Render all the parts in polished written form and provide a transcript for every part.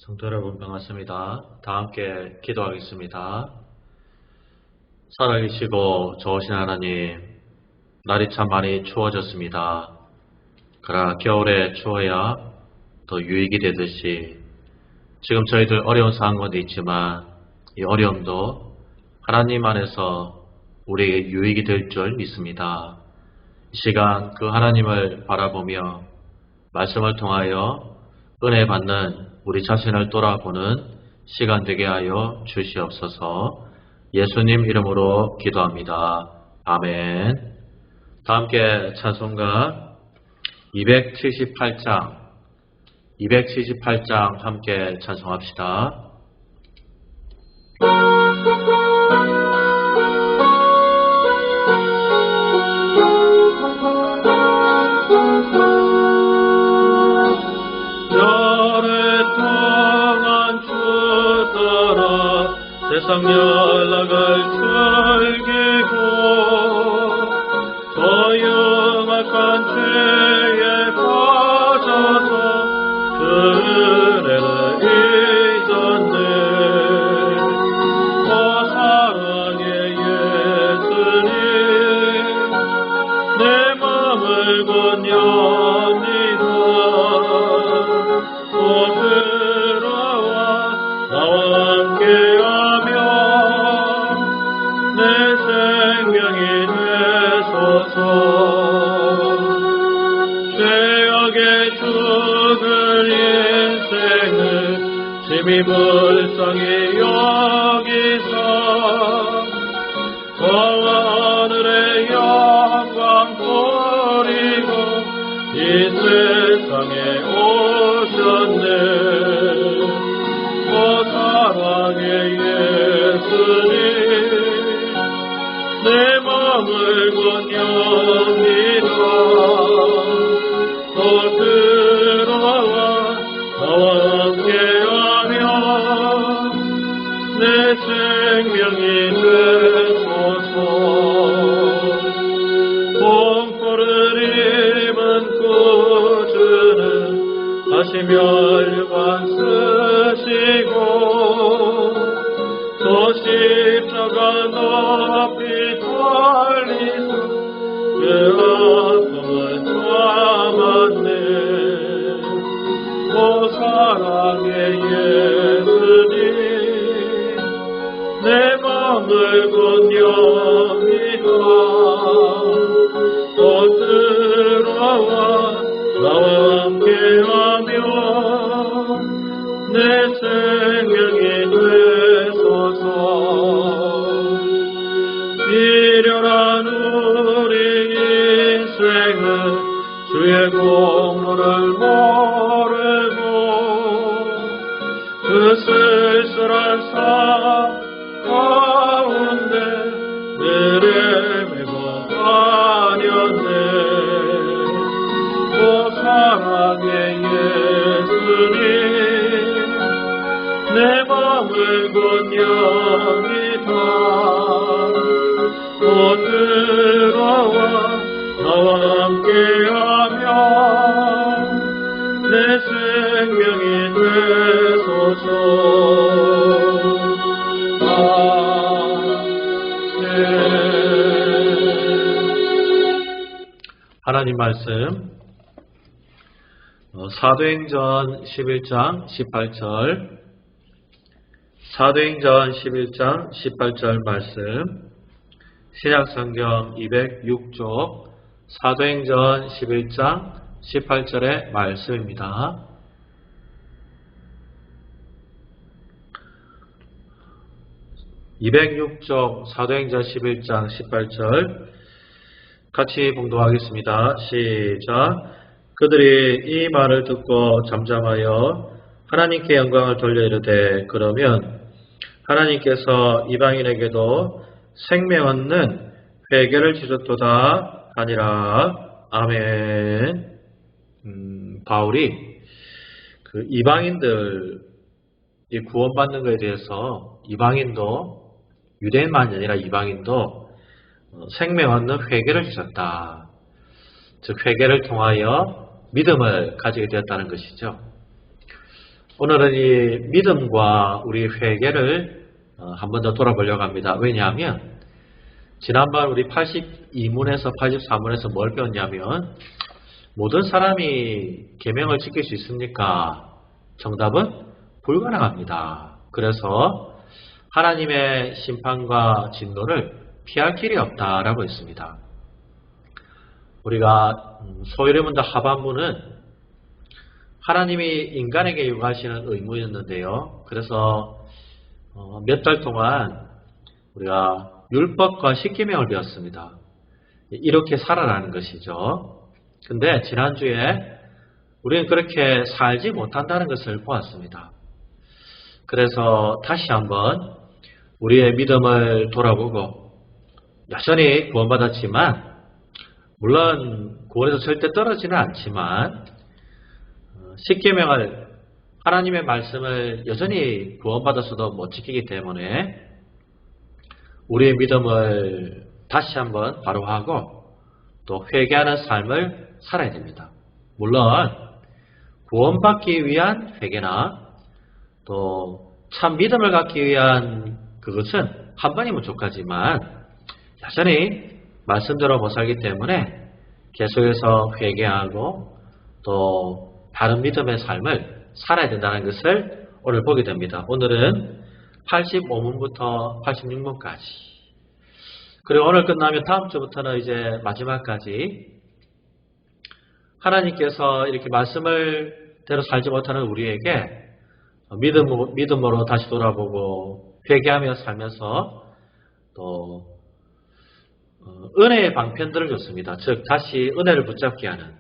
성도 여러분 반갑습니다. 다 함께 기도하겠습니다. 살아계시고 좋으신 하나님, 날이 참 많이 추워졌습니다. 그러나 겨울에 추워야 더 유익이 되듯이 지금 저희들 어려운 상황 가운데 있지만 이 어려움도 하나님 안에서 우리에게 유익이 될 줄 믿습니다. 이 시간 그 하나님을 바라보며 말씀을 통하여 은혜 받는 우리 자신을 돌아보는 시간 되게 하여 주시옵소서. 예수님 이름으로 기도합니다. 아멘. 다 함께 찬송가 278장 함께 찬송합시다. 세상 연락을 즐기고 더 영악한 죄에 빠져서 그 은혜를 잊었네. 오 사랑의 예수님, 내 맘을 건넵니다. 오 들어와 나와 함께 죄악의 죽을 인생을 심히 불쌍히 여기사 저와 하늘의 영광 버리고 이 세상에 오셨네. 오 사랑의 예수님, 내 맘을 건넵니다. 또 들어와 나와 함께하며 내 생명이 되소서. 공포를 입은 구주는 다시 멸류관 쓰시고 또 십자가 높이 달리사 그 아픔을 참았네. 오 사랑의 예수님, 내 맘을 건넵니다. 또 들어와 나와 함께하며 내 생명이 되소서. 미련한 우리 인생은 주의 공로를 모르고 그 쓸쓸한 삶 가운데 늘 헤매고 다녔네. 오 사랑의 예수님, 내 맘을 건넵니다. 또 들어와 나와 함께하며 내 생명이 되소서. 아멘. 하나님 말씀 사도행전 11장 18절 사도행전 11장 18절 말씀 신약성경 206쪽 사도행전 11장 18절의 말씀입니다. (206쪽) 사도행전 11장 18절 같이 봉독하겠습니다. 시작. 그들이 이 말을 듣고 잠잠하여 하나님께 영광을 돌려 이르되 그러면 하나님께서 이방인에게도 생명 얻는 회개를 주셨도다 하니라. 아멘. 바울이 그 이방인들이 구원받는 것에 대해서 이방인도 유대인만이 아니라 이방인도 생명 얻는 회개를 주셨다. 즉 회개를 통하여 믿음을 가지게 되었다는 것이죠. 오늘은 이 믿음과 우리 회개를 한 번 더 돌아보려고 합니다. 왜냐하면 지난번 우리 82문에서 84문에서 뭘 배웠냐면 모든 사람이 계명을 지킬 수 있습니까? 정답은 불가능합니다. 그래서 하나님의 심판과 진노를 피할 길이 없다라고 했습니다. 우리가 소위르문답 하반부는 하나님이 인간에게 요구하시는 의무였는데요. 그래서 몇 달 동안 우리가 율법과 십계명을 배웠습니다. 이렇게 살아라는 것이죠. 근데 지난주에 우리는 그렇게 살지 못한다는 것을 보았습니다. 그래서 다시 한번 우리의 믿음을 돌아보고 여전히 구원받았지만 물론 구원에서 절대 떨어지는 않지만 십계명을 하나님의 말씀을 여전히 구원받아서도 못 지키기 때문에 우리의 믿음을 다시 한번 바로하고 또 회개하는 삶을 살아야 됩니다. 물론 구원받기 위한 회개나 또 참 믿음을 갖기 위한 그것은 한 번이면 족하지만 여전히 말씀대로 못 살기 때문에 계속해서 회개하고 또 다른 믿음의 삶을 살아야 된다는 것을 오늘 보게 됩니다. 오늘은 85문부터 86문까지 그리고 오늘 끝나면 다음 주부터는 이제 마지막까지 하나님께서 이렇게 말씀을 대로 살지 못하는 우리에게 믿음으로 다시 돌아보고 회개하며 살면서 또 은혜의 방편들을 줬습니다. 즉 다시 은혜를 붙잡게 하는,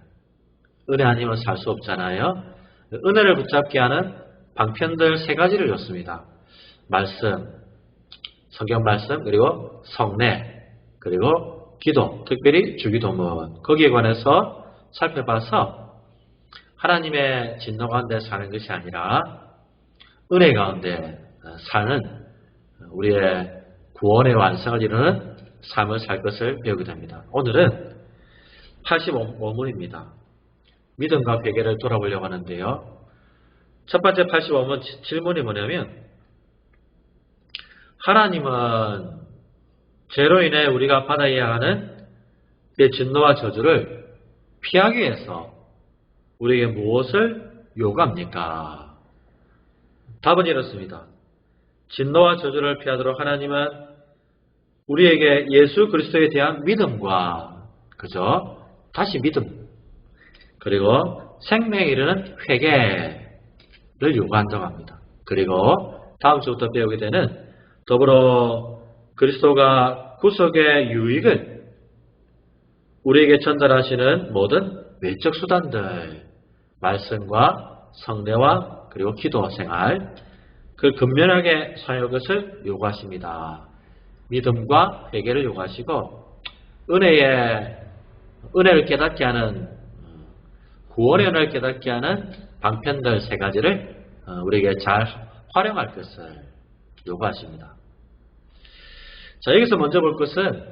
은혜 아니면 살 수 없잖아요. 은혜를 붙잡게 하는 방편들 3가지를 줬습니다. 말씀, 성경 말씀, 그리고 성례, 그리고 기도, 특별히 주기도문. 거기에 관해서 살펴봐서 하나님의 진노 가운데 사는 것이 아니라 은혜 가운데 사는 우리의 구원의 완성을 이루는 삶을 살 것을 배우게 됩니다. 오늘은 85문입니다. 믿음과 회개를 돌아보려고 하는데요. 첫 번째 85문 질문이 뭐냐면 하나님은 죄로 인해 우리가 받아야 하는 그 진노와 저주를 피하기 위해서 우리에게 무엇을 요구합니까? 답은 이렇습니다. 진노와 저주를 피하도록 하나님은 우리에게 예수 그리스도에 대한 믿음과 그죠? 다시 믿음 그리고 생명에 이르는 회개를 요구한다고 합니다. 그리고 다음 주부터 배우게 되는 더불어 그리스도가 구속의 유익을 우리에게 전달하시는 모든 외적 수단들, 말씀과 성례와 그리고 기도 생활, 그걸 근면하게 사용할 것을 요구하십니다. 믿음과 회개를 요구하시고 은혜를 깨닫게 하는 구원의 은혜를 깨닫게 하는 방편들 3가지를 우리에게 잘 활용할 것을 요구하십니다. 자, 여기서 먼저 볼 것은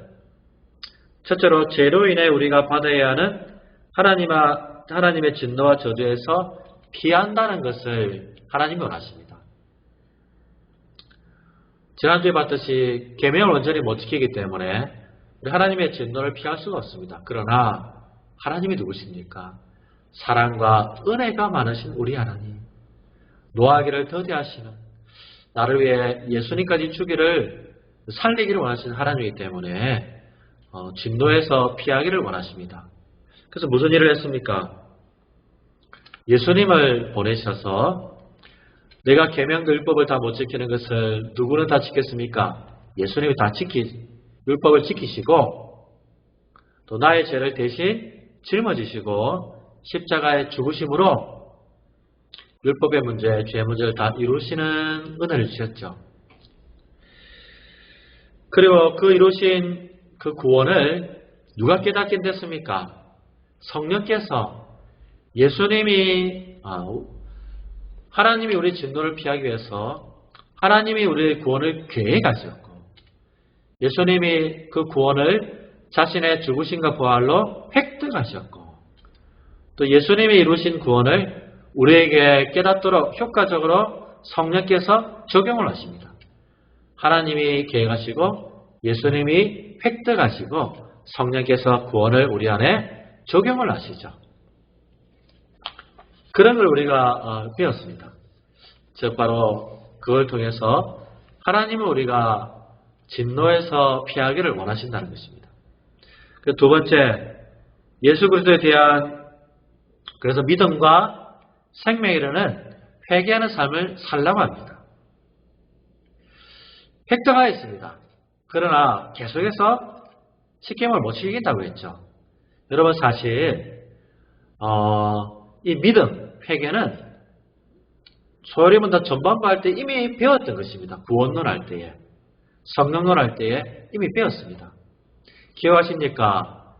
첫째로 죄로 인해 우리가 받아야 하는 하나님의 진노와 저주에서 피한다는 것을 하나님이 원하십니다. 지난주에 봤듯이 계명을 온전히 못 지키기 때문에 우리 하나님의 진노를 피할 수가 없습니다. 그러나 하나님이 누구십니까? 사랑과 은혜가 많으신 우리 하나님, 노하기를 더디하시는 나를 위해 예수님까지 주기를 살리기를 원하시는 하나님이기 때문에 진노에서 피하기를 원하십니다. 그래서 무슨 일을 했습니까? 예수님을 보내셔서 내가 계명과 율법을 다 못 지키는 것을 누구는 다 지켰습니까? 예수님이 다 율법을 지키시고 또 나의 죄를 대신 짊어지시고 십자가에 죽으심으로 율법의 문제, 죄의 문제를 다 이루시는 은혜를 주셨죠. 그리고 그 이루신 그 구원을 누가 깨닫게 됐습니까? 성령께서 하나님이 우리 진노를 피하기 위해서 하나님이 우리의 구원을 계획하셨고 예수님이 그 구원을 자신의 죽으심과 부활로 획득하셨고 또 예수님이 이루신 구원을 우리에게 깨닫도록 효과적으로 성령께서 적용을 하십니다. 하나님이 계획하시고 예수님이 획득하시고 성령께서 구원을 우리 안에 적용을 하시죠. 그런 걸 우리가 배웠습니다. 즉 바로 그걸 통해서 하나님은 우리가 진노에서 피하기를 원하신다는 것입니다. 그 두 번째, 예수 그리스도에 대한 그래서 믿음과 생명에 이르는 회개하는 삶을 살라고 합니다. 획득하였습니다. 그러나 계속해서 십계명을 못 지키겠다고 했죠. 여러분 사실 이 믿음, 회개는 소위 말해서 전반부 할 때 이미 배웠던 것입니다. 구원론 할 때에, 성령론 할 때에 이미 배웠습니다. 기억하십니까?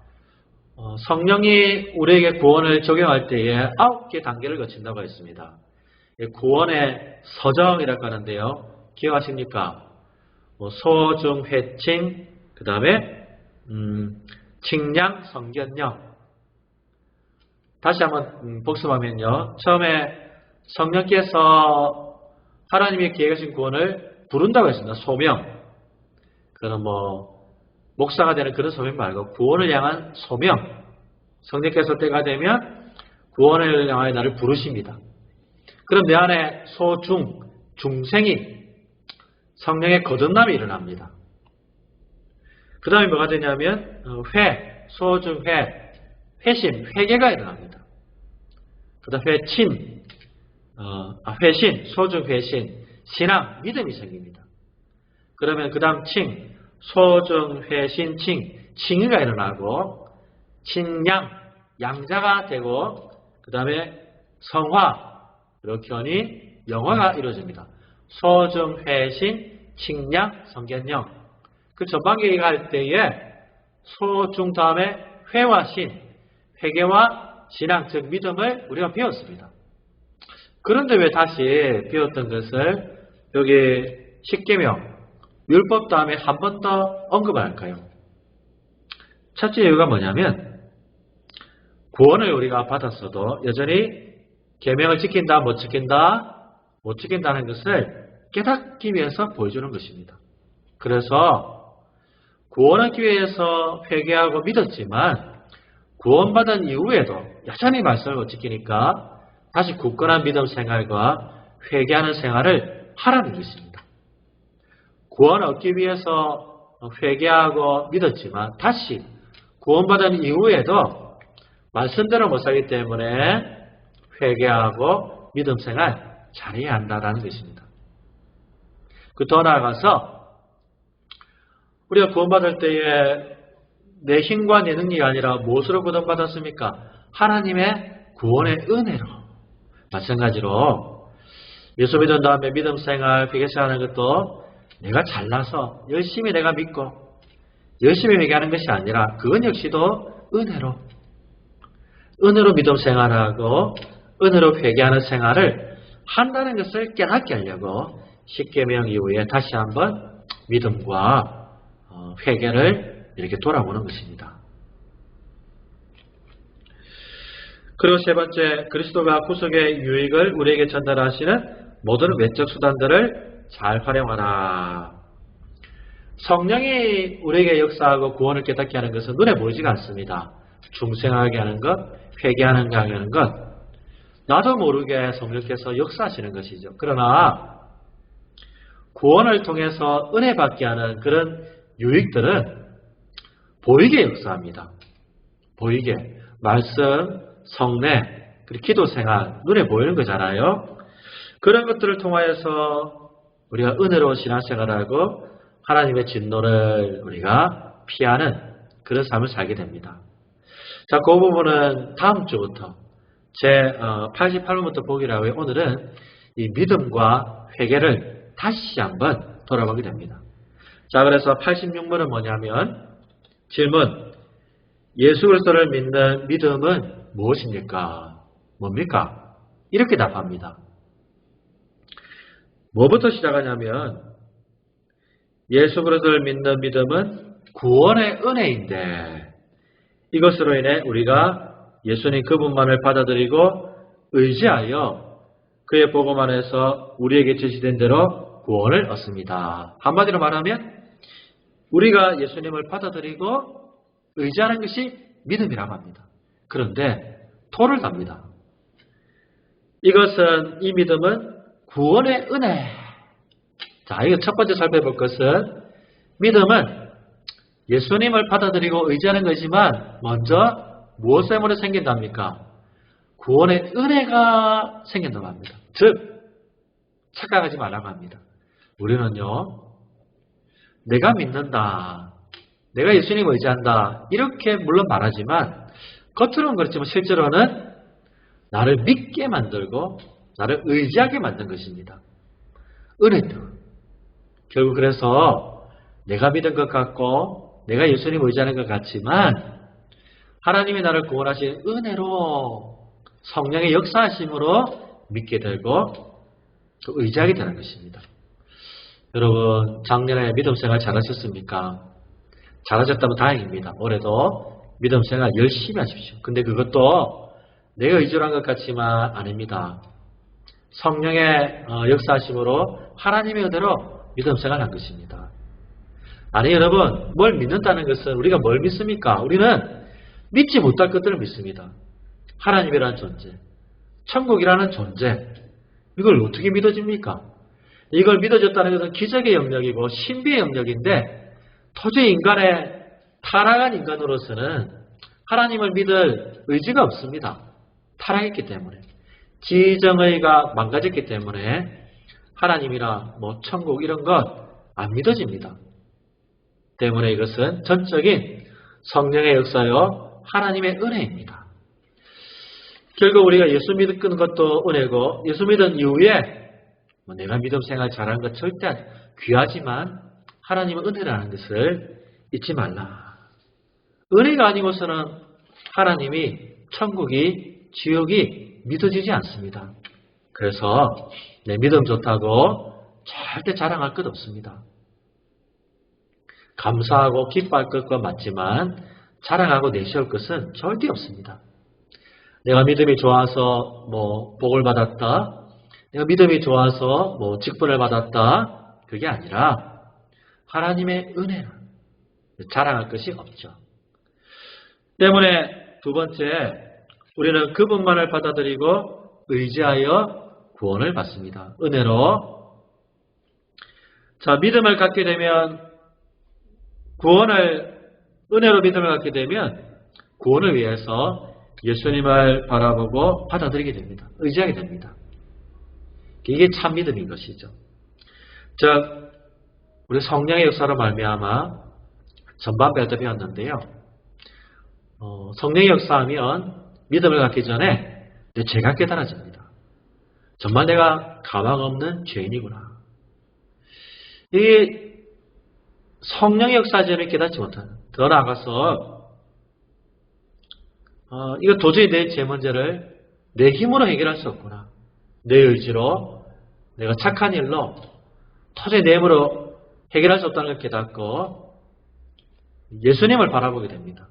성령이 우리에게 구원을 적용할 때에 9개 단계를 거친다고 했습니다. 구원의 서정이라고 하는데요. 기억하십니까? 소중, 회칭, 그 다음에 칭량, 성견령. 다시 한번 복습하면요. 처음에 성령께서 하나님이 계획하신 구원을 부른다고 했습니다. 소명. 그는 목사가 되는 그런 소명 말고 구원을 향한 소명. 성령께서 때가 되면 구원을 향하여 나를 부르십니다. 그럼 내 안에 소중, 중생이 성령의 거듭남이 일어납니다. 그 다음에 뭐가 되냐면 소중, 회심, 회개가 일어납니다. 그 다음 회신, 소중 회신, 신앙, 믿음이 생깁니다. 그러면 그 다음 소중 회신, 칭의가 일어나고 칭양, 양자가 되고 그 다음에 성화, 이렇게 하니 영화가 이루어집니다. 소중 회신, 칭양, 성견령. 그 전반기에 갈 때에 소중 다음에 회와 신, 회개와 신앙, 즉 믿음을 우리가 배웠습니다. 그런데 왜 다시 배웠던 것을 여기 십계명, 율법 다음에 한 번 더 언급을 할까요? 첫째 이유가 뭐냐면 구원을 우리가 받았어도 여전히 계명을 지킨다, 못 지킨다는 것을 깨닫기 위해서 보여주는 것입니다. 그래서 구원하기 위해서 회개하고 믿었지만 구원받은 이후에도 여전히 말씀을 못 지키니까 다시 굳건한 믿음 생활과 회개하는 생활을 하라는 것입니다. 구원 얻기 위해서 회개하고 믿었지만 다시 구원받은 이후에도 말씀대로 못 살기 때문에 회개하고 믿음 생활 잘해야 한다는 것입니다. 더 나아가서 우리가 구원받을 때에 내 힘과 내 능력이 아니라 무엇으로 구원받았습니까? 하나님의 구원의 은혜로. 마찬가지로 예수 믿은 다음에 믿음 생활, 회개하는 것도 내가 잘나서 열심히 내가 믿고 열심히 회개하는 것이 아니라 그건 역시도 은혜로 믿음 생활하고 은혜로 회개하는 생활을 한다는 것을 깨닫게 하려고 십계명 이후에 다시 한번 믿음과 회개를 이렇게 돌아보는 것입니다. 그리고 세 번째, 그리스도가 구속의 유익을 우리에게 전달하시는 모든 외적 수단들을 잘 활용하라. 성령이 우리에게 역사하고 구원을 깨닫게 하는 것은 눈에 보이지가 않습니다. 중생하게 하는 것, 회개하는 하는 것, 나도 모르게 성령께서 역사하시는 것이죠. 그러나 구원을 통해서 은혜 받게 하는 그런 유익들은 보이게 역사합니다. 보이게. 말씀, 성례, 그리고 기도 생활, 눈에 보이는 거잖아요. 그런 것들을 통하여서 우리가 은혜로운 신앙생활하고 하나님의 진노를 우리가 피하는 그런 삶을 살게 됩니다. 자, 그 부분은 다음 주부터 제 88번부터 보기로 하고요. 오늘은 이 믿음과 회개를 다시 한번 돌아보게 됩니다. 자, 그래서 86번은 뭐냐면 질문, 예수 그리스도를 믿는 믿음은 무엇입니까? 뭡니까? 이렇게 답합니다. 뭐부터 시작하냐면 예수 그리스도를 믿는 믿음은 구원의 은혜인데 이것으로 인해 우리가 예수님 그분만을 받아들이고 의지하여 그의 복음 안에서 우리에게 제시된 대로 구원을 얻습니다. 한마디로 말하면 우리가 예수님을 받아들이고 의지하는 것이 믿음이라고 합니다. 그런데 토를 답니다. 이것은 이 믿음은 구원의 은혜. 자, 이거 첫 번째 살펴볼 것은 믿음은 예수님을 받아들이고 의지하는 것이지만 먼저 무엇 때문에 생긴답니까? 구원의 은혜가 생긴다고 합니다. 즉 착각하지 말라고 합니다. 우리는요, 내가 믿는다, 내가 예수님을 의지한다 이렇게 물론 말하지만 겉으로는 그렇지만 실제로는 나를 믿게 만들고 나를 의지하게 만든 것입니다. 은혜도 결국 그래서 내가 믿은 것 같고 내가 예수님을 의지하는 것 같지만 하나님이 나를 구원하신 은혜로 성령의 역사하심으로 믿게 되고 또 의지하게 되는 것입니다. 여러분 작년에 믿음 생활 잘하셨습니까? 잘하셨다면 다행입니다. 올해도 믿음 생활 열심히 하십시오. 근데 그것도 내가 의지로 한 것 같지만 아닙니다. 성령의 역사하심으로 하나님의 은혜로 믿음 생활한 것입니다. 아니 여러분 뭘 믿는다는 것은 우리가 뭘 믿습니까? 우리는 믿지 못할 것들을 믿습니다. 하나님이라는 존재, 천국이라는 존재, 이걸 어떻게 믿어집니까? 이걸 믿어졌다는 것은 기적의 영역이고 신비의 영역인데 도저히 인간의 타락한 인간으로서는 하나님을 믿을 의지가 없습니다. 타락했기 때문에 지정의가 망가졌기 때문에 하나님이나 천국 이런 것 안 믿어집니다. 때문에 이것은 전적인 성령의 역사요 하나님의 은혜입니다. 결국 우리가 예수 믿는 것도 은혜고 예수 믿은 이후에 내가 믿음 생활 잘하는 것 절대 귀하지만 하나님의 은혜라는 것을 잊지 말라. 은혜가 아니고서는 하나님이 천국이 지옥이 믿어지지 않습니다. 그래서 내 믿음 좋다고 절대 자랑할 것 없습니다. 감사하고 기뻐할 것과 맞지만 자랑하고 내세울 것은 절대 없습니다. 내가 믿음이 좋아서 복을 받았다. 내가 믿음이 좋아서 직분을 받았다. 그게 아니라 하나님의 은혜는 자랑할 것이 없죠. 때문에 두 번째, 우리는 그분만을 받아들이고 의지하여 구원을 받습니다. 은혜로. 자, 믿음을 갖게 되면 은혜로 믿음을 갖게 되면 구원을 위해서 예수님을 바라보고 받아들이게 됩니다. 의지하게 됩니다. 이게 참 믿음인 것이죠. 즉, 우리 성령의 역사로 말미암아 전반 배도 배웠는데요. 성령의 역사하면 믿음을 갖기 전에 내 죄가 깨달아집니다. 정말 내가 가망 없는 죄인이구나. 이 성령의 역사전을 깨닫지 못하는, 더 나아가서 이거 도저히 내 죄 문제를 내 힘으로 해결할 수 없구나. 내 의지로, 내가 착한 일로 도저히 내 힘으로 해결할 수 없다는 걸 깨닫고 예수님을 바라보게 됩니다.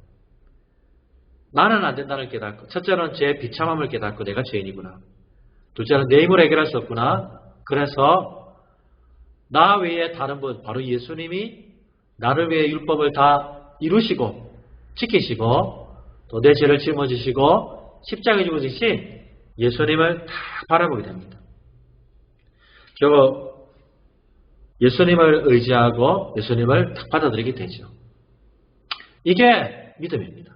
나는 안 된다는 걸 깨닫고, 첫째는 제 비참함을 깨닫고 내가 죄인이구나. 둘째는 내 힘으로 해결할 수 없구나. 그래서 나 외에 다른 분, 바로 예수님이 나를 위해 율법을 다 이루시고 지키시고 또 내 죄를 짊어지시고 십자가에 죽으신 예수님을 다 바라보게 됩니다. 결국 예수님을 의지하고 예수님을 딱 받아들이게 되죠. 이게 믿음입니다.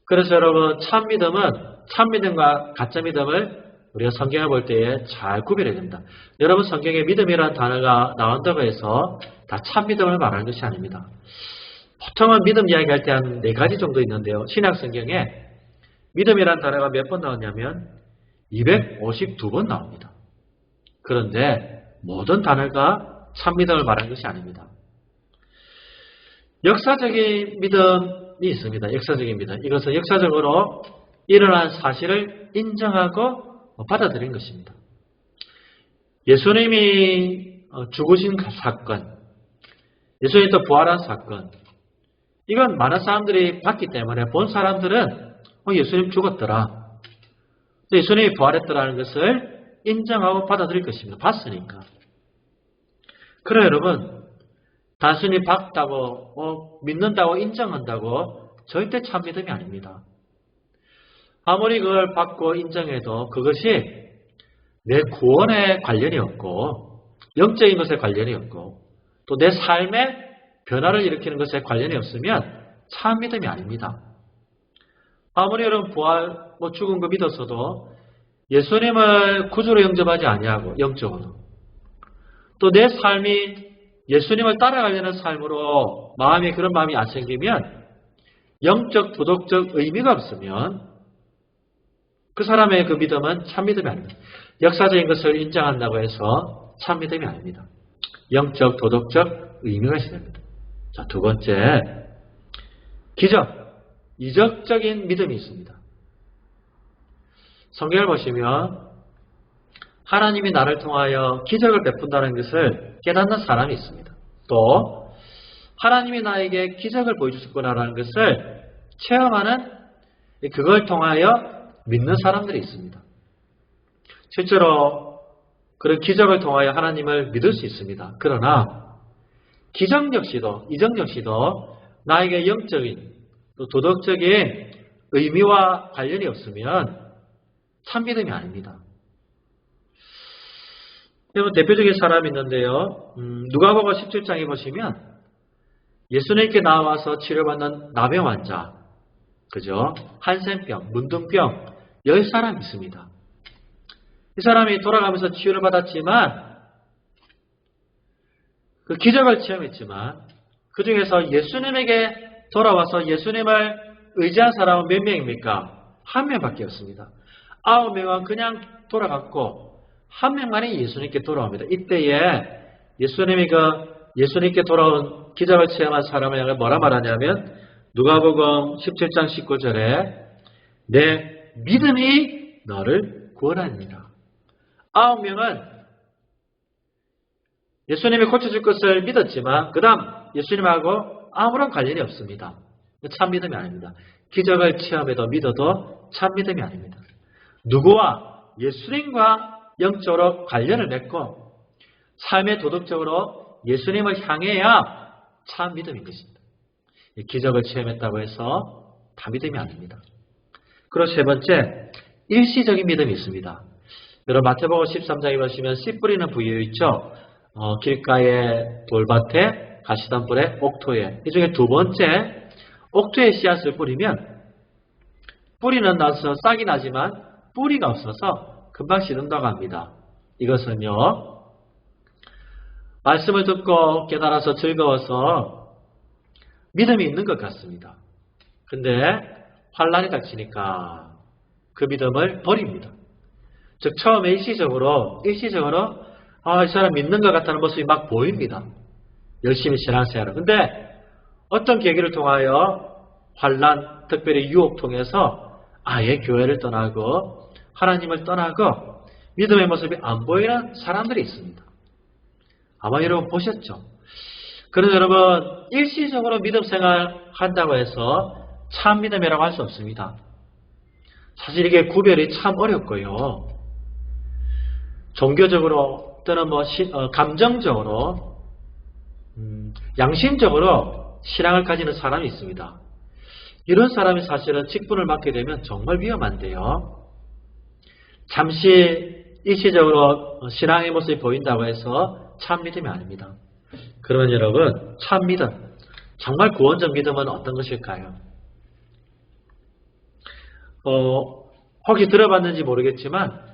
그래서 여러분 참 믿음과 가짜 믿음을 우리가 성경을 볼 때에 잘 구별해야 됩니다. 여러분 성경에 믿음이라는 단어가 나온다고 해서 다 참 믿음을 말하는 것이 아닙니다. 보통은 믿음 이야기할 때 한 4가지 정도 있는데요. 신약 성경에 믿음이라는 단어가 몇 번 나오냐면 252번 나옵니다. 그런데 모든 단어가 참 믿음을 말하는 것이 아닙니다. 역사적인 믿음이 있습니다. 역사적인 믿음. 이것은 역사적으로 일어난 사실을 인정하고 받아들인 것입니다. 예수님이 죽으신 사건, 예수님이 또 부활한 사건, 이건 많은 사람들이 봤기 때문에 본 사람들은 예수님 죽었더라. 예수님이 부활했다는 것을 인정하고 받아들일 것입니다. 봤으니까. 그래 여러분, 단순히 봤다고 믿는다고 인정한다고 절대 참 믿음이 아닙니다. 아무리 그걸 받고 인정해도 그것이 내 구원에 관련이 없고 영적인 것에 관련이 없고 또 내 삶에 변화를 일으키는 것에 관련이 없으면 참 믿음이 아닙니다. 아무리 여러분 부활, 죽은 거 믿었어도 예수님을 구주로 영접하지 아니하고 영적으로 또 내 삶이 예수님을 따라가려는 삶으로 그런 마음이 안 생기면 영적, 도덕적 의미가 없으면 그 사람의 그 믿음은 참 믿음이 아닙니다. 역사적인 것을 인정한다고 해서 참 믿음이 아닙니다. 영적, 도덕적 의미가 있어야 됩니다. 자, 두 번째, 기적, 이적적인 믿음이 있습니다. 성경을 보시면 하나님이 나를 통하여 기적을 베푼다는 것을 깨닫는 사람이 있습니다. 또 하나님이 나에게 기적을 보여주셨구나라는 것을 체험하는 그걸 통하여 믿는 사람들이 있습니다. 실제로 그런 기적을 통하여 하나님을 믿을 수 있습니다. 그러나 기적 역시도 이적 역시도 나에게 영적인 또 도덕적인 의미와 관련이 없으면 참 믿음이 아닙니다. 여러분 대표적인 사람이 있는데요. 누가복음 17장에 보시면 예수님께 나와서 치료받는 나병 환자, 그죠? 한센병, 문둥병 10사람이 있습니다. 이 사람이 돌아가면서 치유를 받았지만 그 기적을 체험했지만 그 중에서 예수님에게 돌아와서 예수님을 의지한 사람은 몇 명입니까? 한 명밖에 없습니다. 9명은 그냥 돌아갔고 한 명만이 예수님께 돌아옵니다. 이때에 예수님이 예수님께 돌아온 기적을 체험한 사람을 향해 뭐라 말하냐면 누가복음 17장 19절에 내 믿음이 너를 구원하니라. 9명은 예수님이 고쳐줄 것을 믿었지만 그 다음 예수님하고 아무런 관련이 없습니다. 참 믿음이 아닙니다. 기적을 체험해도 믿어도 참 믿음이 아닙니다. 누구와 예수님과 영적으로 관련을 맺고 삶의 도덕적으로 예수님을 향해야 참 믿음인 것입니다. 기적을 체험했다고 해서 다 믿음이 아닙니다. 그리고 세 번째, 일시적인 믿음이 있습니다. 여러분 마태복음 13장에 보시면 씨 뿌리는 부유 있죠. 길가에 돌밭에 가시덤불에 옥토에 이 중에 두 번째 옥토에 씨앗을 뿌리면 뿌리는 나서 싹이 나지만 뿌리가 없어서 금방 시든다고 합니다. 이것은요 말씀을 듣고 깨달아서 즐거워서 믿음이 있는 것 같습니다. 근데 환란이 닥치니까 그 믿음을 버립니다. 즉 처음에 일시적으로 이 사람 믿는 것 같다는 모습이 막 보입니다. 열심히 신앙생활을. 근데 어떤 계기를 통하여 환란, 특별히 유혹 통해서 아예 교회를 떠나고 하나님을 떠나고 믿음의 모습이 안 보이는 사람들이 있습니다. 아마 여러분 보셨죠? 그래서 여러분 일시적으로 믿음 생활 한다고 해서 참 믿음이라고 할 수 없습니다. 사실 이게 구별이 참 어렵고요. 종교적으로 또는 감정적으로 양심적으로 신앙을 가지는 사람이 있습니다. 이런 사람이 사실은 직분을 맡게 되면 정말 위험한데요. 잠시 일시적으로 신앙의 모습이 보인다고 해서 참 믿음이 아닙니다. 그러면 여러분 참 믿음, 정말 구원적 믿음은 어떤 것일까요? 혹시 들어봤는지 모르겠지만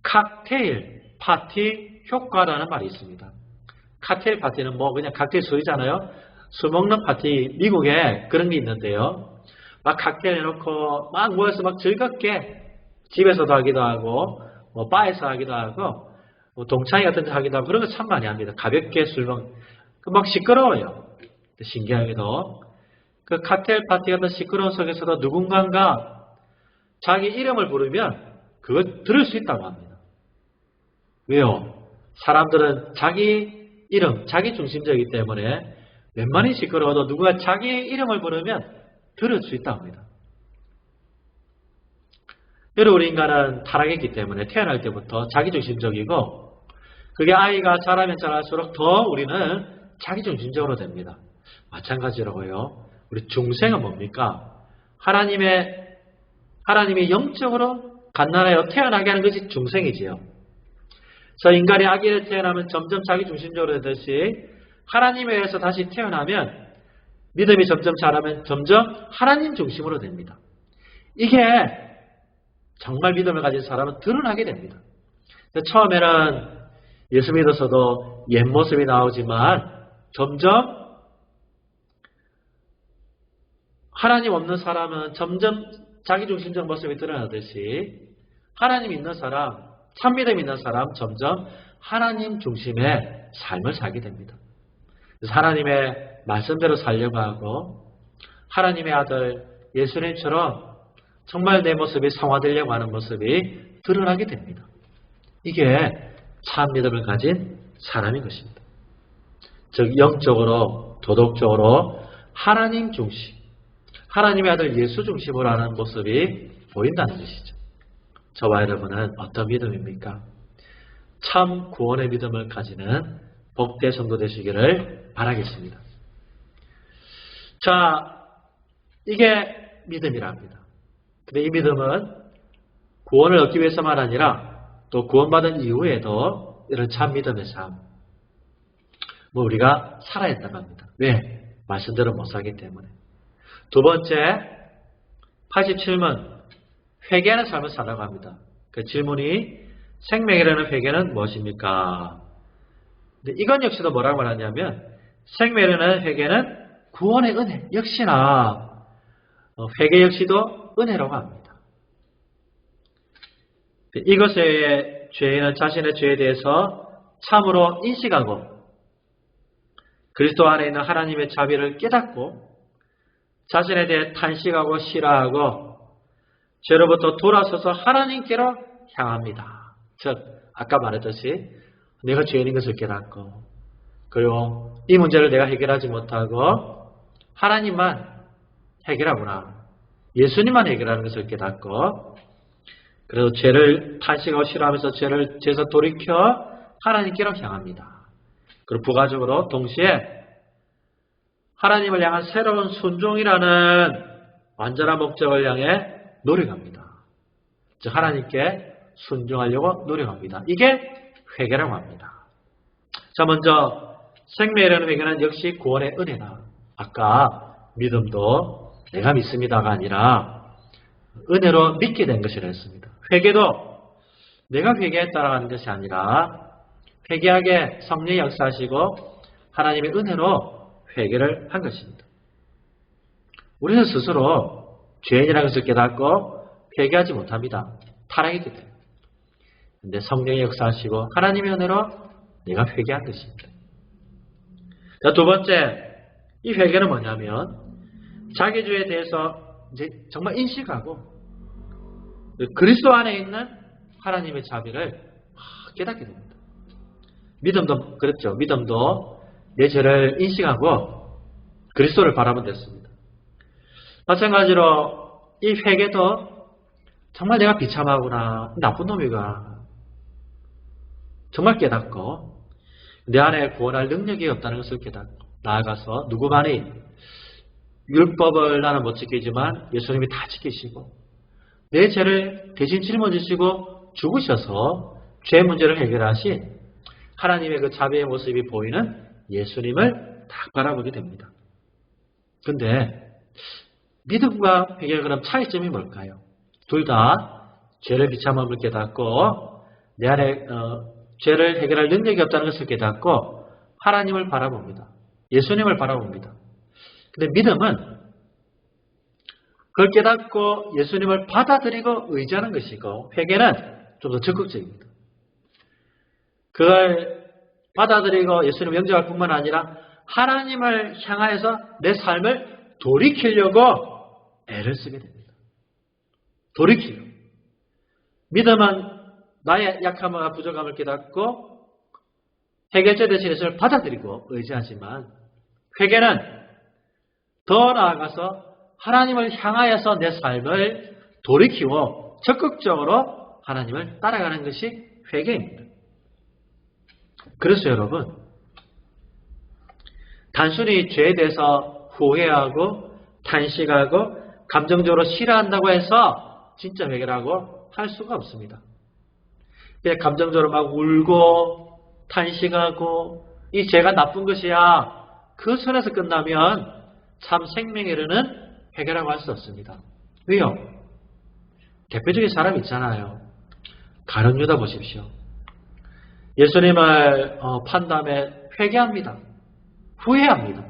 칵테일 파티 효과라는 말이 있습니다. 칵테일 파티는 그냥 칵테일 술이잖아요. 술 먹는 파티, 미국에 그런 게 있는데요. 막 칵테일 해놓고 막 모여서 막 즐겁게 집에서도 하기도 하고 바에서 하기도 하고 동창회 같은 데 하기도 하고 그런 거 참 많이 합니다. 가볍게 술 막 시끄러워요. 신기하게도 그 칵테일 파티 같은 시끄러운 속에서도 누군가가 자기 이름을 부르면 그걸 들을 수 있다고 합니다. 왜요? 사람들은 자기 이름, 자기 중심적이기 때문에 웬만히 시끄러워도 누가 자기 이름을 부르면 들을 수 있다고 합니다. 여러분, 우리 인간은 타락했기 때문에 태어날 때부터 자기중심적이고, 그게 아이가 자라면 자랄수록 더 우리는 자기중심적으로 됩니다. 마찬가지로고요. 우리 중생은 뭡니까? 하나님이 영적으로 갓난하여 태어나게 하는 것이 중생이지요. 그래서 인간이 아기를 태어나면 점점 자기중심적으로 되듯이 하나님에 의해서 다시 태어나면 믿음이 점점 자라면 점점 하나님 중심으로 됩니다. 이게 정말 믿음을 가진 사람은 드러나게 됩니다. 처음에는 예수 믿어서도 옛 모습이 나오지만 점점 하나님 없는 사람은 점점 자기중심적 모습이 드러나듯이 하나님 있는 사람, 참믿음 있는 사람 점점 하나님 중심의 삶을 살게 됩니다. 그래서 하나님의 말씀대로 살려고 하고 하나님의 아들 예수님처럼 정말 내 모습이 성화되려고 하는 모습이 드러나게 됩니다. 이게 참 믿음을 가진 사람인 것입니다. 즉 영적으로 도덕적으로 하나님 중심, 하나님의 아들 예수 중심으로 하는 모습이 보인다는 것이죠. 저와 여러분은 어떤 믿음입니까? 참 구원의 믿음을 가지는 복된 성도 되시기를 바라겠습니다. 자, 이게 믿음이라 합니다. 근데 이 믿음은 구원을 얻기 위해서만 아니라 또 구원받은 이후에도 이런 참 믿음의 삶, 우리가 살아야 한다고 합니다. 왜? 말씀대로 못 살기 때문에. 두 번째, 87문, 회개하는 삶을 살라고 합니다. 그 질문이 생명이라는 회개는 무엇입니까? 근데 이건 역시도 뭐라고 말하냐면 생명이라는 회개는 구원의 은혜, 역시나 회개 역시도 은혜라고 합니다. 이것의 죄인은 자신의 죄에 대해서 참으로 인식하고 그리스도 안에 있는 하나님의 자비를 깨닫고 자신에 대해 탄식하고 싫어하고 죄로부터 돌아서서 하나님께로 향합니다. 즉 아까 말했듯이 내가 죄인인 것을 깨닫고 그리고 이 문제를 내가 해결하지 못하고 하나님만 해결하구나. 예수님만 해결하는 것을 깨닫고 그래서 죄를 탄식하고 싫어하면서 죄에서 돌이켜 하나님께로 향합니다. 그리고 부가적으로 동시에 하나님을 향한 새로운 순종이라는 완전한 목적을 향해 노력합니다. 즉 하나님께 순종하려고 노력합니다. 이게 회개라고 합니다. 자, 먼저 생명이라는 회개는 역시 구원의 은혜다. 아까 믿음도 내가 믿습니다가 아니라 은혜로 믿게 된 것이라 했습니다. 회개도 내가 회개했다라는 것이 아니라 회개하게 성령이 역사하시고 하나님의 은혜로 회개를 한 것입니다. 우리는 스스로 죄인이라는 것을 깨닫고 회개하지 못합니다. 타락했기 때문에. 그런데 성령이 역사하시고 하나님의 은혜로 내가 회개한 것입니다. 자, 두 번째, 이 회개는 뭐냐면 자기 죄에 대해서 이제 정말 인식하고 그리스도 안에 있는 하나님의 자비를 깨닫게 됩니다. 믿음도 그렇죠. 믿음도 내 죄를 인식하고 그리스도를 바라보면 됐습니다. 마찬가지로 이 회개도 정말 내가 비참하구나, 나쁜 놈이구나 정말 깨닫고 내 안에 구원할 능력이 없다는 것을 깨닫고 나아가서 누구만이 율법을 나는 못 지키지만 예수님이 다 지키시고 내 죄를 대신 짊어지시고 죽으셔서 죄 문제를 해결하신 하나님의 그 자비의 모습이 보이는 예수님을 딱 바라보게 됩니다. 그런데 믿음과 회개의 그럼 차이점이 뭘까요? 둘 다 죄를 비참함을 깨닫고 내 안에 죄를 해결할 능력이 없다는 것을 깨닫고 하나님을 바라봅니다. 예수님을 바라봅니다. 근데 믿음은 그걸 깨닫고 예수님을 받아들이고 의지하는 것이고 회개는 좀 더 적극적입니다. 그걸 받아들이고 예수님을 영접할 뿐만 아니라 하나님을 향하여서 내 삶을 돌이키려고 애를 쓰게 됩니다. 돌이키려. 믿음은 나의 약함과 부족함을 깨닫고 해결자 대신 예수님을 받아들이고 의지하지만 회개는 더 나아가서 하나님을 향하여서 내 삶을 돌이키고 적극적으로 하나님을 따라가는 것이 회개입니다. 그래서 여러분, 단순히 죄에 대해서 후회하고 탄식하고 감정적으로 싫어한다고 해서 진짜 회개라고 할 수가 없습니다. 그냥 감정적으로 막 울고 탄식하고 이 죄가 나쁜 것이야, 그 선에서 끝나면 참 생명에 이르는 회개라고 할 수 없습니다. 왜요? 대표적인 사람 있잖아요. 가룟 유다 보십시오. 예수님을 판 다음에 회개합니다. 후회합니다.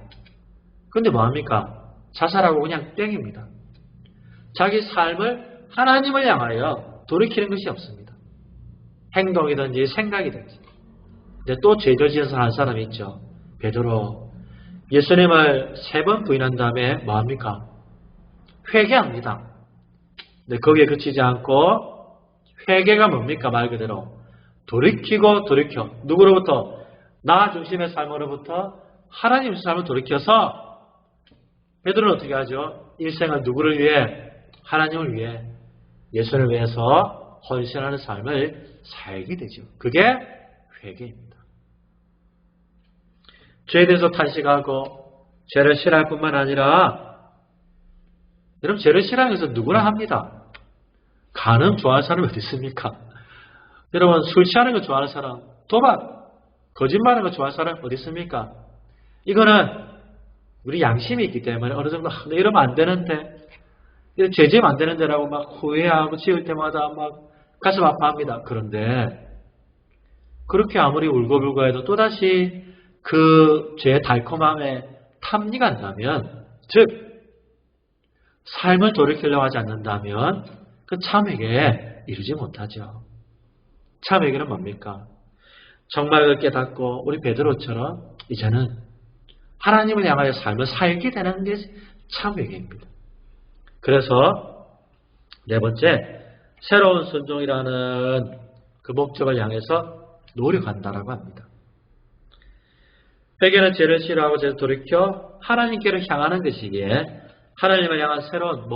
근데 뭐합니까? 자살하고 그냥 땡입니다. 자기 삶을 하나님을 향하여 돌이키는 것이 없습니다. 행동이든지 생각이든지. 근데 또 죄를 지어서 한 사람이 있죠. 베드로. 예수님을 3번 부인한 다음에 뭐합니까? 회개합니다. 근데 거기에 그치지 않고 회개가 뭡니까? 말 그대로 돌이키고 돌이켜. 누구로부터? 나 중심의 삶으로부터 하나님 삶을 돌이켜서 베드로는 어떻게 하죠? 일생을 누구를 위해? 하나님을 위해, 예수를 위해서 헌신하는 삶을 살게 되죠. 그게 회개입니다. 죄에 대해서 탄식하고 죄를 싫어할 뿐만 아니라, 여러분 죄를 싫어하는 것은 누구나 합니다. 간음 좋아하는 사람이 어디 있습니까? 여러분 술 취하는 거 좋아하는 사람, 도박, 거짓말하는 거 좋아하는 사람 어디 있습니까? 이거는 우리 양심이 있기 때문에 어느 정도 이러면 안 되는데, 죄 지으면 안 되는데라고 막 후회하고 지을 때마다 막 가슴 아파합니다. 그런데 그렇게 아무리 울고불고 해도 또다시 그 죄의 달콤함에 탐리가 안나면, 즉 삶을 돌이키려고 하지 않는다면 그 참회개에 이르지 못하죠. 참회개는 뭡니까? 정말 그걸 깨닫고 우리 베드로처럼 이제는 하나님을 향하여 삶을 살게 되는 게 참회개입니다. 그래서 4번째, 새로운 순종이라는 그 목적을 향해서 노력한다라고 합니다. 회개는 죄를 싫어하고 죄를 돌이켜 하나님께로 향하는 것이기에 하나님을 향한 새로운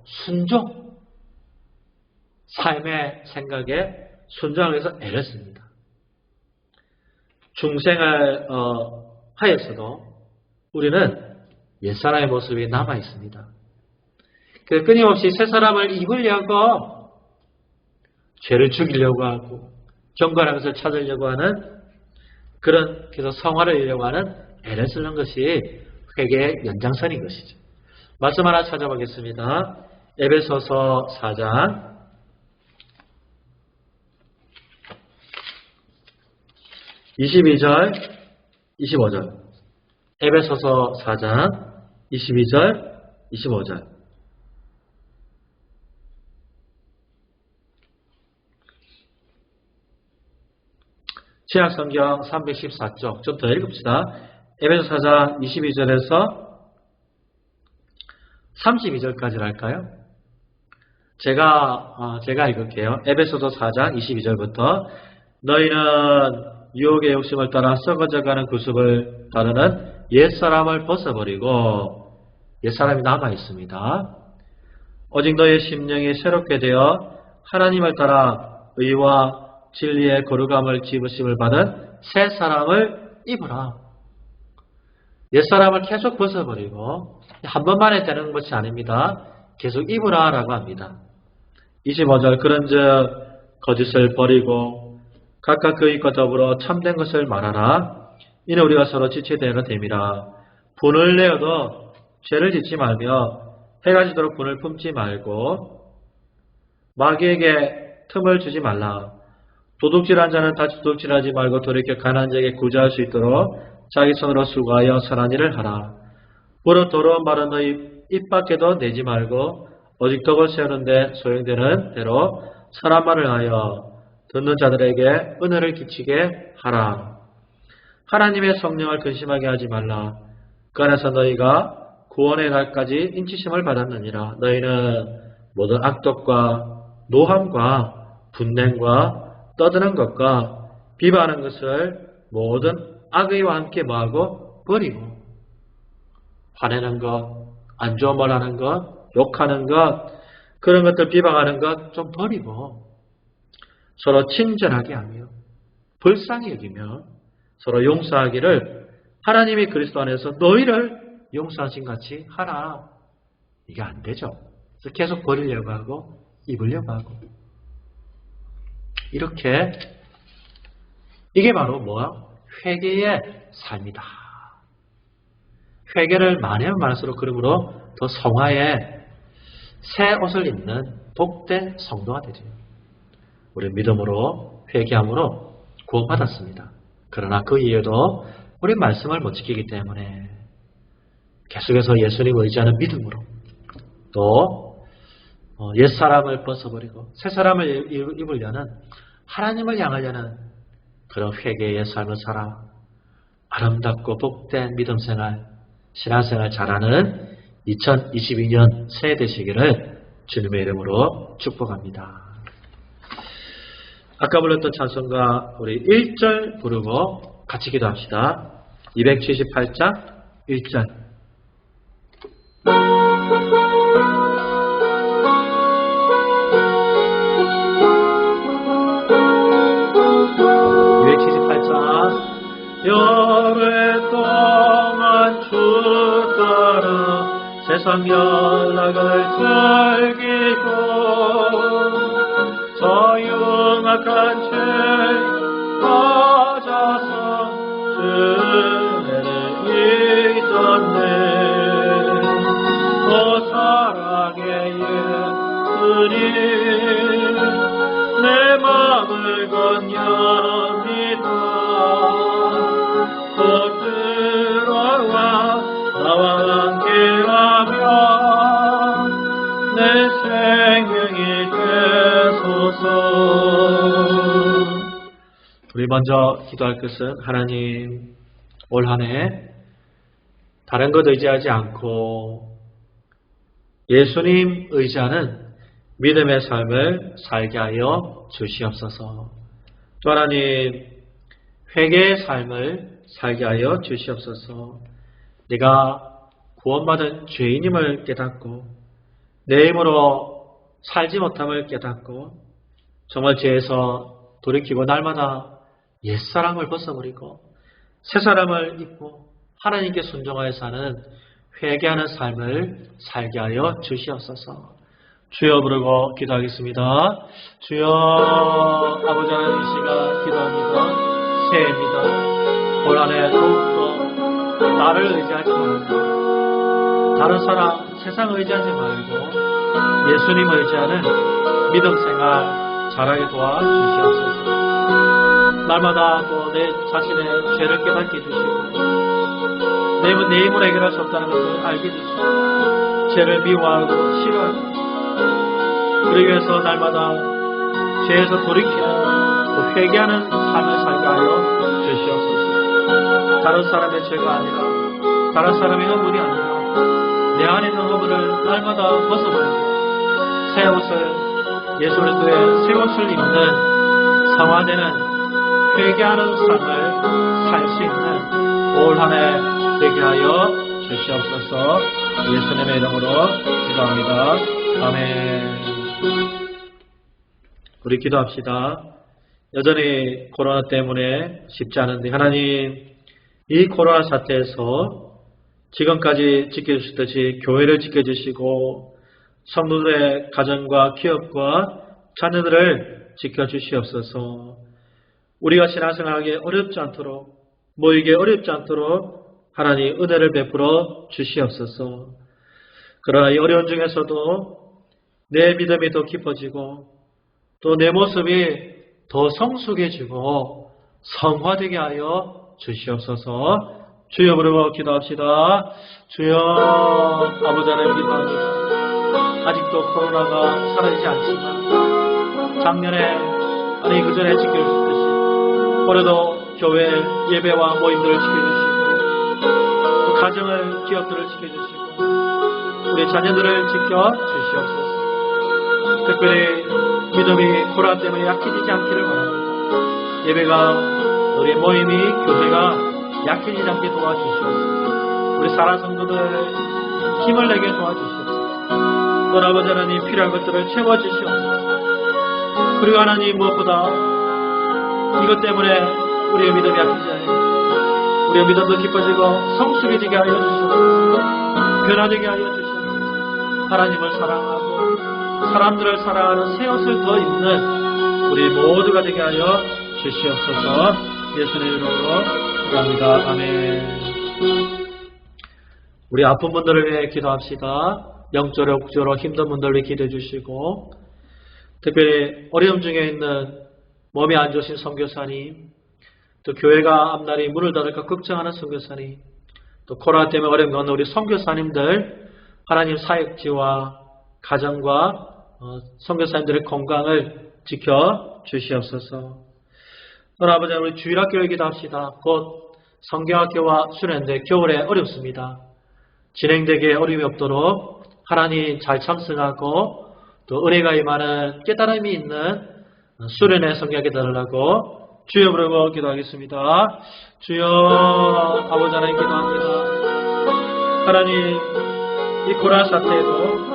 순종, 삶의 생각에 순종을 위해서 애를 씁니다. 중생을 하였어도 우리는 옛사람의 모습이 남아 있습니다. 끊임없이 새 사람을 입으려고 죄를 죽이려고 하고 경건한 것을 찾으려고 하는, 그래서 성화를 이루려고 하는 애를 쓰는 것이 회개의 연장선인 것이죠. 말씀 하나 찾아보겠습니다. 에베소서 4장 22절 25절. 에베소서 4장 22절 25절. 신약성경 314쪽. 좀 더 읽읍시다. 에베소 4장 22절에서 32절까지 할까요? 제가 읽을게요. 에베소서 4장 22절부터 너희는 유혹의 욕심을 따라 썩어져가는 구습을 따르는 옛사람을 벗어버리고, 옛사람이 남아있습니다. 오직 너희의 심령이 새롭게 되어 하나님을 따라 의와 진리의 거룩함을 지으심을 받은 새 사람을 입으라. 옛사람을 계속 벗어버리고 한 번만에 되는 것이 아닙니다. 계속 입으라 라고 합니다. 25절 그런즉 거짓을 버리고 각각 그 입과 더불어 참된 것을 말하라. 이는 우리가 서로 지체되는 됨이라. 분을 내어도 죄를 짓지 말며 해가 지도록 분을 품지 말고 마귀에게 틈을 주지 말라. 도둑질한 자는 다시 도둑질하지 말고 돌이켜 가난한 자에게 구제할 수 있도록 자기 손으로 수고하여 선한 일을 하라. 무릇 더러운 말은 너희 입 밖에도 내지 말고 오직 덕을 세우는데 소용되는 대로 선한 말을 하여 듣는 자들에게 은혜를 끼치게 하라. 하나님의 성령을 근심하게 하지 말라. 그 안에서 너희가 구원의 날까지 인치심을 받았느니라. 너희는 모든 악독과 노함과 분냉과 떠드는 것과 비방하는 것을 모든 악의와 함께 뭐하고 버리고, 화내는 것, 안 좋은 말 하는 것, 욕하는 것, 그런 것들 비방하는 것 좀 버리고 서로 친절하게 하며 불쌍히 여기며 서로 용서하기를 하나님이 그리스도 안에서 너희를 용서하신 같이 하라. 이게 안 되죠. 그래서 계속 버리려고 하고 입으려고 하고 이렇게 이게 바로 뭐야? 회개의 삶이다. 회개를 많이 하면 많을수록 그러므로 더 성화에 새 옷을 입는 복된 성도가 되죠. 우리 믿음으로 회개함으로 구원받았습니다. 그러나 그 이후에도 우리 말씀을 못 지키기 때문에 계속해서 예수님 의지하는 믿음으로 또 옛사람을 벗어버리고 새사람을 입으려는 하나님을 향하려는 그런 회개의 삶을 살아 아름답고 복된 믿음생활, 신앙생활 잘하는 2022년 새해 되시기를 주님의 이름으로 축복합니다. 아까 불렀던 찬송가 우리 1절 부르고 같이 기도합시다. 278장 1절 278장 오랫동안 주 따라 세상 연락을 즐기고 저 흉악한 죄 빠져서 주를 잊었네. 또 사랑의 예수님 내 마음을 건엽니다. 곧 들어와 나와 함께하며 내 생명이 되소서. 우리 먼저 기도할 것은 하나님 올 한 해 다른 것 의지하지 않고 예수님 의지하는 믿음의 삶을 살게 하여 주시옵소서. 또 하나님 회개의 삶을 살게 하여 주시옵소서. 내가 구원받은 죄인임을 깨닫고 내 힘으로 살지 못함을 깨닫고 정말 죄에서 돌이키고 날마다 옛사람을 벗어버리고 새사람을 입고 하나님께 순종하여 사는 회개하는 삶을 살게 하여 주시옵소서. 주여 부르고 기도하겠습니다. 주여 아버지 하나님 이 시간 기도합니다. 새해입니다. 올 한 해 더욱더 나를 의지하지 말고 다른 사람 세상 의지하지 말고 예수님 의지하는 믿음 생활 잘하게 도와주시옵소서. 날마다 또 내 자신의 죄를 깨닫게 해주시고 내 힘으로 해결할 수 없다는 것을 알게 해주시고 죄를 미워하고 싫어하고 그러기 위해서 날마다 죄에서 돌이키는 또 회개하는 삶을 살게 하여 주시옵소서. 다른 사람의 죄가 아니라 다른 사람의 허물이 아니라 내 안에 있는 허물을 날마다 벗어버리고 새 옷을 예수 그리스도의 새 옷을 입는 성화되는 회개하는 삶을 살 수 있는 올 한 해 되게 하여 주시옵소서. 예수님의 이름으로 기도합니다. 아멘. 우리 기도합시다. 여전히 코로나 때문에 쉽지 않은데 하나님 이 코로나 사태에서 지금까지 지켜주셨듯이 교회를 지켜주시고 성도들의 가정과 기업과 자녀들을 지켜주시옵소서. 우리가 신앙생활하기 어렵지 않도록 모이기 어렵지 않도록 하나님 은혜를 베풀어 주시옵소서. 그러나 이 어려운 중에서도 내 믿음이 더 깊어지고 또 내 모습이 더 성숙해지고 성화되게 하여 주시옵소서. 주여 부르고 기도합시다. 주여 아버지 하나님 기도합니다. 아직도 코로나가 사라지지 않지만 작년에 아니 그전에 지켜주셨듯이 올해도 교회 예배와 모임들을 지켜주시고 또 가정을 기업들을 지켜주시고 우리 자녀들을 지켜주시옵소서. 특별히 믿음이 코로나 때문에 약해지지 않기를 바랍니다. 예배가 우리 모임이 교회가 약해지지 않게 도와주시옵소서. 우리 사랑 성도들 힘을 내게 도와주시옵소서. 또한 아버지 하나님 필요한 것들을 채워주시옵소서. 그리고 하나님 무엇보다 이것 때문에 우리의 믿음이 약해져요. 우리의 믿음도 깊어지고 성숙해지게 하여 주시옵소서. 변화되게 하여 주시옵소서. 하나님을 사랑하고 사람들을 사랑하는 새 옷을 더 입는 우리 모두가 되게 하여 주시옵소서. 예수님의 이름으로 기도합니다. 아멘. 우리 아픈 분들을 위해 기도합시다. 영적으로 육적으로 힘든 분들을 위해 기도해 주시고, 특별히 어려움 중에 있는 몸이 안 좋으신 선교사님, 또 교회가 앞날이 문을 닫을까 걱정하는 선교사님, 또 코로나 때문에 어려움 겪는 우리 선교사님들, 하나님 사역지와 가정과 선교사님들의 건강을 지켜 주시옵소서. 오늘 아버지 우리 주일학교를 기도합시다. 곧 성경학교와 수련대 겨울에 어렵습니다. 진행되기에 어려움이 없도록 하나님 잘 참석하고 또 은혜가 임하는 깨달음이 있는 수련회 성경학교 달라고 주여 부르고 기도하겠습니다. 주여 아버지 하나님 기도합니다. 하나님 이 코로나 사태에도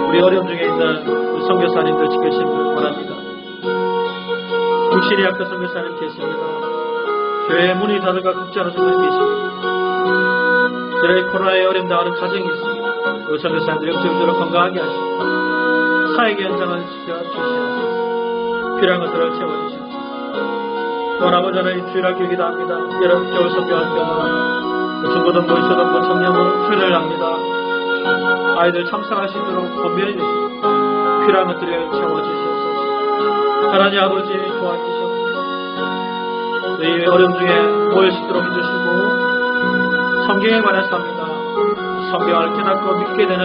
우리 어려움 중에 있는 우리 선교사님들 지켜주시기 바랍니다. 국신의 학교 선교사님 계십니다. 교회 문이 닫을까 걱정하는 선교사님 계십니다. 그래 코로나에 어려움 당하는 가정이 있습니다. 우리 선교사님들 영적으로 건강하게 하시고 사역의 현장을 지켜주시옵소서. 필요한 것들을 채워주시옵소서. 또한 아버지 하나님 주일학교 기도합니다. 여러분 겨울 선교학교는 중고등부, 초등부, 청년부 수련을 합니다. 아이들 참석할 수 있도록 권면해 주시고 필요한 것들을 채워주시옵소서. 하나님 아버지 도와주시옵소서. 이 어려움 중에 모일 수 있도록 해주시고 성경에 관해서 합니다. 성경을 깨닫고 믿게 되는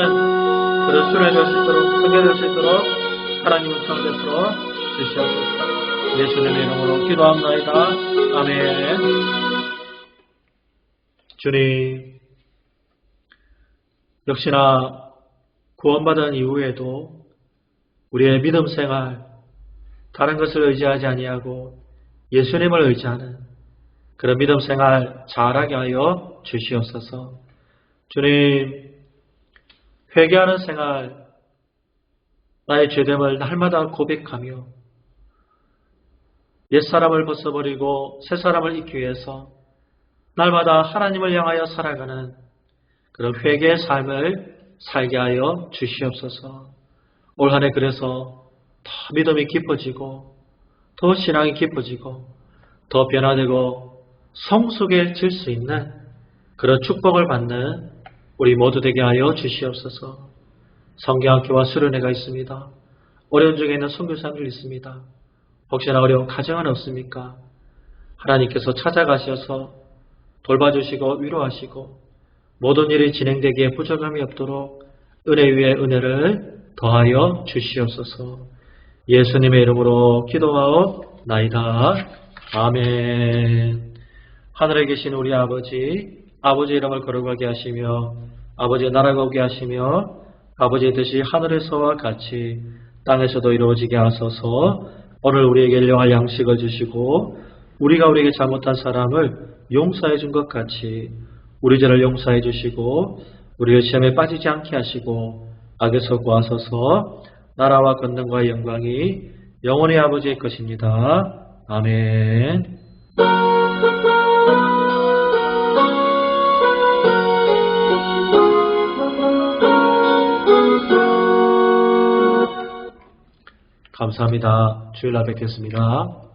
그런 수련이 될 수 있도록 성경이 될 수 있도록 하나님을 청 베풀어 주시옵소서. 예수님의 이름으로 기도합나이다. 아멘. 주님, 역시나 구원받은 이후에도 우리의 믿음 생활 다른 것을 의지하지 아니하고 예수님을 의지하는 그런 믿음 생활 잘하게 하여 주시옵소서. 주님, 회개하는 생활, 나의 죄됨을 날마다 고백하며 옛사람을 벗어버리고 새사람을 잊기 위해서 날마다 하나님을 향하여 살아가는 그런 회개의 삶을 살게 하여 주시옵소서. 올 한 해 그래서 더 믿음이 깊어지고 더 신앙이 깊어지고 더 변화되고 성숙해질 수 있는 그런 축복을 받는 우리 모두 되게 하여 주시옵소서. 성경학교와 수련회가 있습니다. 어려운 중에 있는 선교사님들 있습니다. 혹시나 어려운 가정은 없습니까? 하나님께서 찾아가셔서 돌봐주시고 위로하시고 모든 일이 진행되기에 부족함이 없도록 은혜 위에 은혜를 더하여 주시옵소서. 예수님의 이름으로 기도하옵나이다. 아멘. 하늘에 계신 우리 아버지, 아버지의 이름을 거룩하게 하시며 아버지의 나라가 오게 하시며 아버지의 뜻이 하늘에서와 같이 땅에서도 이루어지게 하소서. 오늘 우리에게 일용할 양식을 주시고 우리가 우리에게 잘못한 사람을 용서해 준 것 같이 우리 죄를 용서해 주시고 우리를 시험에 빠지지 않게 하시고 악에서 구하소서. 나라와 권능과 영광이 영원히 아버지의 것입니다. 아멘. 감사합니다. 주일날 뵙겠습니다.